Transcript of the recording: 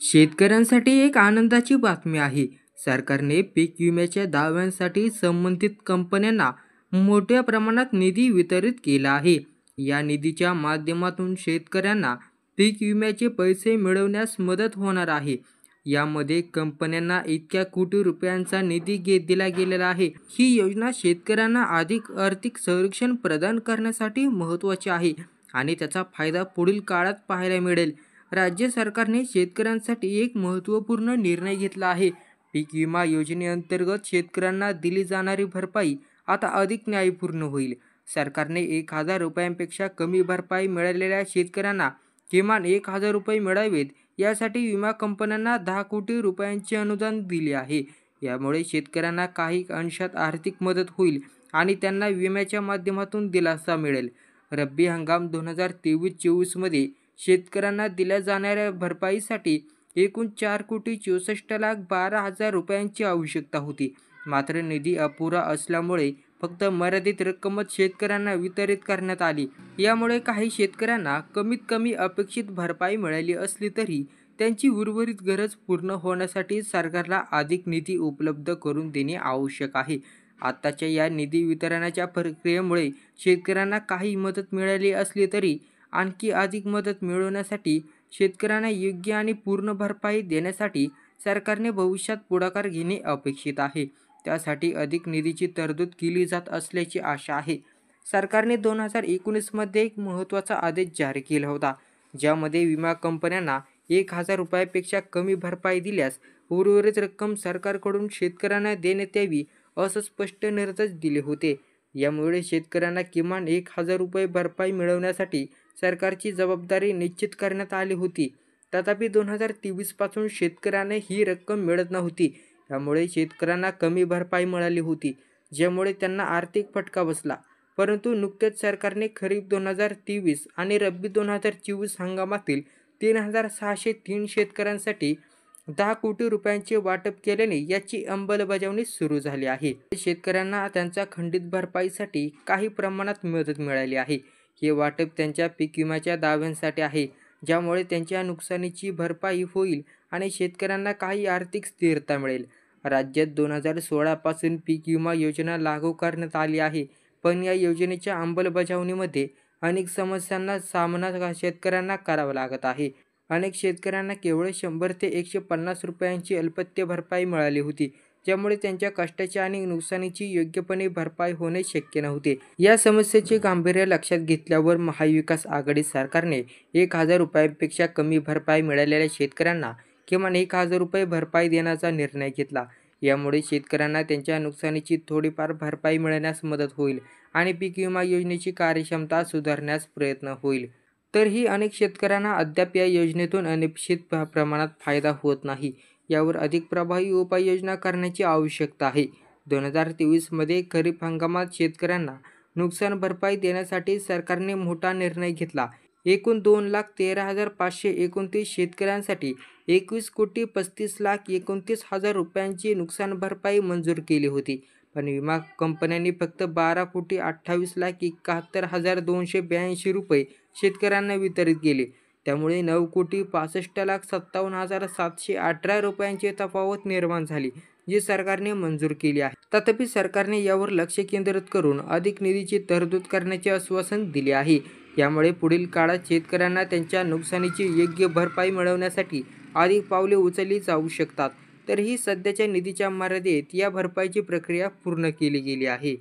शेतकऱ्यांसाठी एक आनंदाची बातमी आहे. सरकारने पीक विम्याच्या दाव्यांसाठी संबंधित कंपन्यांना मोठ्या प्रमाणात निधी वितरित केला आहे. या निधीच्या माध्यमातून शेतकऱ्यांना पीक विम्याचे पैसे मिळवण्यास मदत होणार आहे. यामध्ये कंपन्यांना इतक्या कोटी रुपयांचा निधी दिला गेलेला आहे. ही योजना शेतकऱ्यांना अधिक आर्थिक संरक्षण प्रदान करण्यासाठी महत्त्वाची आहे आणि त्याचा फायदा पुढील काळात पाहायला मिळेल. राज्य सरकारने शेतकऱ्यांसाठी एक महत्त्वपूर्ण निर्णय घेतला आहे. पीक विमा योजनेअंतर्गत शेतकऱ्यांना दिली जाणारी भरपाई आता अधिक न्यायपूर्ण होईल. सरकारने 1,000 रुपयांपेक्षा कमी भरपाई मिळालेल्या शेतकऱ्यांना किमान 1,000 रुपये मिळावेत यासाठी विमा कंपन्यांना 10 कोटी रुपयांचे अनुदान दिले आहे. यामुळे शेतकऱ्यांना काही अंशात आर्थिक मदत होईल आणि त्यांना विम्याच्या माध्यमातून दिलासा मिळेल. रब्बी हंगाम 2023-24 मध्ये शेतकऱ्यांना दिल्या जाणाऱ्या भरपाईसाठी एकूण 4,64,12,000 रुपयांची आवश्यकता होती. मात्र निधी अपुरा असल्यामुळे फक्त मर्यादित रक्कमच शेतकऱ्यांना वितरित करण्यात आली. यामुळे काही शेतकऱ्यांना कमीत कमी अपेक्षित भरपाई मिळाली असली तरी त्यांची उर्वरित गरज पूर्ण होण्यासाठी सरकारला अधिक निधी उपलब्ध करून देणे आवश्यक आहे. आताच्या या निधी वितरणाच्या प्रक्रियेमुळे शेतकऱ्यांना काही मदत मिळाली असली तरी आणखी अधिक मदत मिळवण्यासाठी शेतकऱ्यांना योग्य आणि पूर्ण भरपाई देण्यासाठी सरकारने भविष्यात पुढाकार घेणे अपेक्षित आहे. त्यासाठी अधिक निधीची तरतूद केली जात असल्याची आशा आहे. सरकारने 2019 मध्ये एक महत्त्वाचा आदेश जारी केला होता, ज्यामध्ये विमा कंपन्यांना 1,000 रुपयांपेक्षा कमी भरपाई दिल्यास उर्वरित रक्कम सरकारकडून शेतकऱ्यांना देण्यात यावी असं स्पष्ट निर्देश दिले होते. यामुळे शेतकऱ्यांना किमान 1,000 रुपये भरपाई मिळवण्यासाठी सरकारची जबाबदारी निश्चित करण्यात आली होती. तथापि 2023 पासून शेतकऱ्यांना ही रक्कम मिळत नव्हती. यामुळे शेतकऱ्यांना कमी भरपाई मिळाली होती, ज्यामुळे त्यांना आर्थिक फटका बसला. परंतु नुकतेच सरकारने खरीप 2023 आणि रब्बी 2024 हंगामातील 3,603 शेतकऱ्यांसाठी 10 कोटी रुपयांचे वाटप केल्याने याची अंमलबजावणी सुरू झाली आहे. शेतकऱ्यांना त्यांच्या खंडित भरपाईसाठी काही प्रमाणात मदत मिळाली आहे. हे वाटप त्यांच्या पीक विम्याच्या दाव्यांसाठी आहे, ज्यामुळे त्यांच्या नुकसानीची भरपाई होईल आणि शेतकऱ्यांना काही आर्थिक स्थिरता मिळेल. राज्यात 2016 पासून पीक विमा योजना लागू करण्यात आली आहे, पण या योजनेच्या अंमलबजावणीमध्ये अनेक समस्यांना सामना शेतकऱ्यांना करावा लागत आहे. अनेक शेतकऱ्यांना केवळ 100 ते 150 रुपयांची अल्पत्य भरपाई मिळाली होती, ज्यामुळे त्यांच्या कष्टाची आणि नुकसानीची योग्यपणे भरपाई होणे शक्य नव्हते. या समस्येचे गांभीर्य लक्षात घेतल्यावर महाविकास आघाडी सरकारने 1,000 रुपयांपेक्षा कमी भरपाई मिळालेल्या शेतकऱ्यांना किमान 1,000 रुपये भरपाई देण्याचा निर्णय घेतला. यामुळे शेतकऱ्यांना त्यांच्या नुकसानीची थोडीफार भरपाई मिळण्यास मदत होईल आणि पीक विमा योजनेची कार्यक्षमता सुधारण्यास प्रयत्न होईल. तरीही अनेक शेतकऱ्यांना अद्याप या योजनेतून अनिश्चित प्रमाणात फायदा होत नाही. यावर अधिक प्रभावी उपाययोजना करण्याची आवश्यकता आहे. 2023 मध्ये खरीप हंगामात शेतकऱ्यांना नुकसान भरपाई देण्यासाठी सरकारने मोठा निर्णय घेतला. एकूण 2,13,529 शेतकऱ्यांसाठी 21,35,29,000 रुपयांची नुकसान भरपाई मंजूर केली होती. पण विमा कंपन्यांनी फक्त 12,28,71,282 रुपये शेतकऱ्यांना वितरित केले. त्यामुळे 9,65,57,718 रुपयांची तफावत निर्माण झाली, जी सरकारने मंजूर केली आहे. तथापि सरकारने यावर लक्ष केंद्रित करून अधिक निधीची तरतूद करण्याचे आश्वासन दिले आहे. यामुळे पुढील काळात शेतकऱ्यांना त्यांच्या नुकसानीची योग्य भरपाई मिळवण्यासाठी अधिक पावले उचलली जाऊ शकतात. तरीही सध्याच्या निधीच्या मर्यादेत या भरपाईची प्रक्रिया पूर्ण केली गेली आहे.